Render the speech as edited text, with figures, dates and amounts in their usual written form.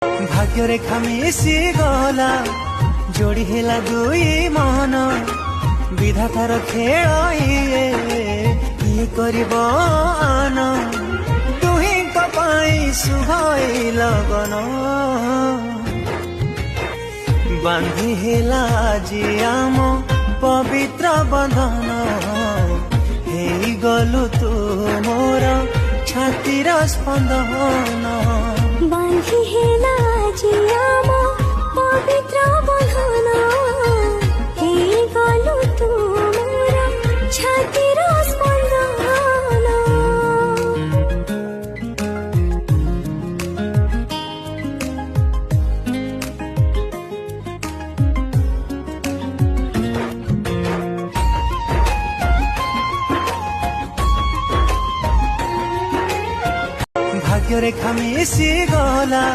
भाग्य रेखा मिशी गला जोड़ी हेला दुई मन विधातार खेल ये करन तुही शुभ लगन बांधी हेला जी आम पवित्र बंधन हे गलु तू मोर छातीर स्पंदन बांधी हेला जी आम पवित्र बंधन हे गलु तू मोर छातीर स्पंदन। भाग्य रेखा मिशी गला